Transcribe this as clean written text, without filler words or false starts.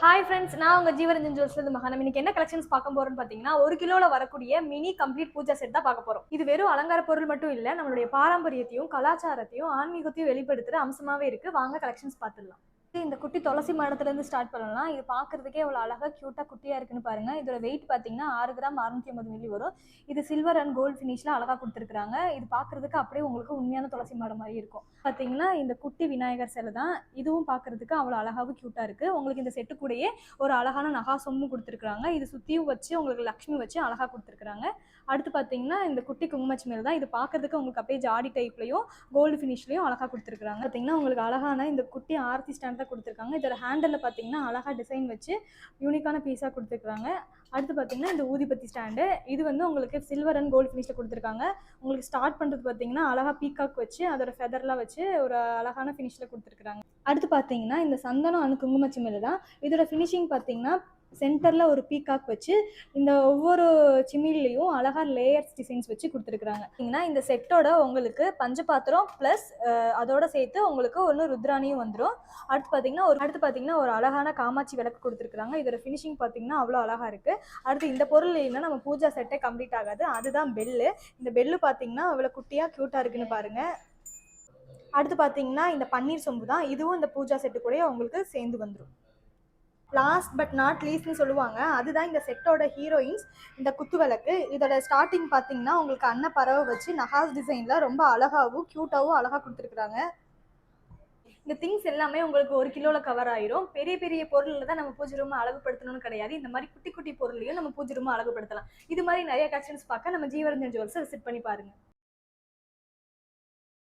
Hi friends, நான் உங்க ஜீவரஞ்சன் ஜுவல்ஸ்ல மகா. நம்ம இன்னைக்கு என்ன கலெக்ஷன்ஸ் பார்க்க போறோம்னு பாத்தீங்கன்னா, 1 கிலோல வரக்கூடிய மினி கம்ப்ளீட் பூஜா செட் தான் பார்க்க போறோம். இது வெறும் அலங்கார பொருள் மட்டும் இல்ல, நம்மளுடைய பாரம்பரியத்தையும் கலாச்சாரத்தையும் ஆன்மீகத்தையும் வெளிப்படுத்துற அம்சமாவே இருக்கு. வாங்க கலெக்ஷன்ஸ் பார்த்துடலாம். இந்த குட்டி துளசி மரத்துல இருந்து ஸ்டார்ட் பண்ணலாம். இது பாக்குறதுக்கே எவ்வளவு அழகா கியூட்டா குட்டியா இருக்குன்னு பாருங்க. இதோட வெயிட் பாத்தீங்கன்னா 6 கிராம் 650 மில்லி வரும். இது சில்வர் அண்ட் கோல்ட் ஃபினிஷ்ல அழகா கொடுத்துருக்காங்க. இது பாக்குறதுக்கு அப்படியே உங்களுக்கு உண்மையான துளசி மரம் மாதிரி இருக்கும். பாத்தீங்கன்னா இந்த குட்டி விநாயகர் சிலை தான். இதுவும் பாக்குறதுக்கு அவ்வளவு அழகாவும் கியூட்டா இருக்கு. உங்களுக்கு இந்த செட்டு கூடயே ஒரு அழகான நகாசொம்மும் கொடுத்துருக்காங்க. இது சுத்தியும் வச்சு உங்களுக்கு லக்ஷ்மி வச்சு அழகா கொடுத்துருக்காங்க. அடுத்து பாத்தீங்கன்னா இந்த குட்டி குங்குமச்சிமேல் தான். இது பாக்குறதுக்கு உங்களுக்கு அப்படியே ஜாடி டைப்லயும் கோல்டு ஃபினிஷ்லயும் அழகா கொடுத்துருக்காங்க. பாத்தீங்கன்னா உங்களுக்கு அழகான இந்த குட்டி ஆர்த்தி ஸ்டாண்ட் தான் கொடுத்துருக்காங்க. இதோட ஹேண்டில் பாத்தீங்கன்னா அழகா டிசைன் வச்சு யூனிக்கான பீஸா கொடுத்துருக்காங்க. அடுத்து பாத்தீங்கன்னா இந்த ஊதிபத்தி ஸ்டாண்டு. இது வந்து உங்களுக்கு சில்வர் அண்ட் கோல்டு ஃபினிஷ்ல கொடுத்துருக்காங்க. உங்களுக்கு ஸ்டார்ட் பண்றது பாத்தீங்கன்னா அழகா பீகாக் வச்சு அதோட ஃபெதர்லாம் வச்சு ஒரு அழகான ஃபினிஷ்ல கொடுத்துருக்காங்க. அடுத்து பாத்தீங்கன்னா இந்த சந்தனம் அணு குங்குமச்சிமேல் தான். இதோட ஃபினிஷிங் பாத்தீங்கன்னா சென்டர்ல ஒரு பீகாக் வச்சு இந்த ஒவ்வொரு சிமிலையும் அழகா லேயர்ஸ் டிசைன்ஸ் வச்சு கொடுத்துருக்காங்க. இந்த செட்டோட உங்களுக்கு பஞ்சபாத்திரம் பிளஸ் அதோட சேர்த்து உங்களுக்கு ஒன்று ருத்ராணியும் வந்துடும். அடுத்து பாத்தீங்கன்னா ஒரு அழகான காமாட்சி விளக்கு கொடுத்துருக்காங்க. இதோட ஃபினிஷிங் பாத்தீங்கன்னா அவ்வளோ அழகா இருக்கு. அடுத்து இந்த பொருள் இல்லைன்னா நம்ம பூஜா செட்டே கம்ப்ளீட் ஆகாது. அதுதான் பெல்லு. இந்த பெல்லு பாத்தீங்கன்னா அவ்வளோ குட்டியா கியூட்டா இருக்குன்னு பாருங்க. அடுத்து பாத்தீங்கன்னா இந்த பன்னீர் சொம்பு தான். இதுவும் இந்த பூஜா செட்டு கூட உங்களுக்கு சேர்ந்து வந்துடும். லாஸ்ட் பட் நாட் லீஸ்ட்னு சொல்லுவாங்க. அதுதான் இந்த செட்டோட ஹீரோயின்ஸ், இந்த குத்துவிளக்கு. இதோட ஸ்டார்டிங் பார்த்தீங்கன்னா உங்களுக்கு அன்னப்பறவை வச்சு நகாஸ் டிசைனில் ரொம்ப அழகாகவும் க்யூட்டாகவும் அழகாக கொடுத்துருக்குறாங்க. இந்த திங்ஸ் எல்லாமே உங்களுக்கு 1 கிலோவில் கவர் ஆயிரும். பெரிய பெரிய பொருளில் தான் நம்ம பூஜை ரூம் அழகுபடுத்தணும்னு கிடையாது. இந்த மாதிரி குட்டி குட்டி பொருளையும் நம்ம பூஜை ரூம் அழகுபடுத்தலாம். இது மாதிரி நிறைய கலெக்ஷன்ஸ் பார்க்க நம்ம ஜீவரஞ்சன் ஜுவல்ஸை விசிட் பண்ணி பாருங்க.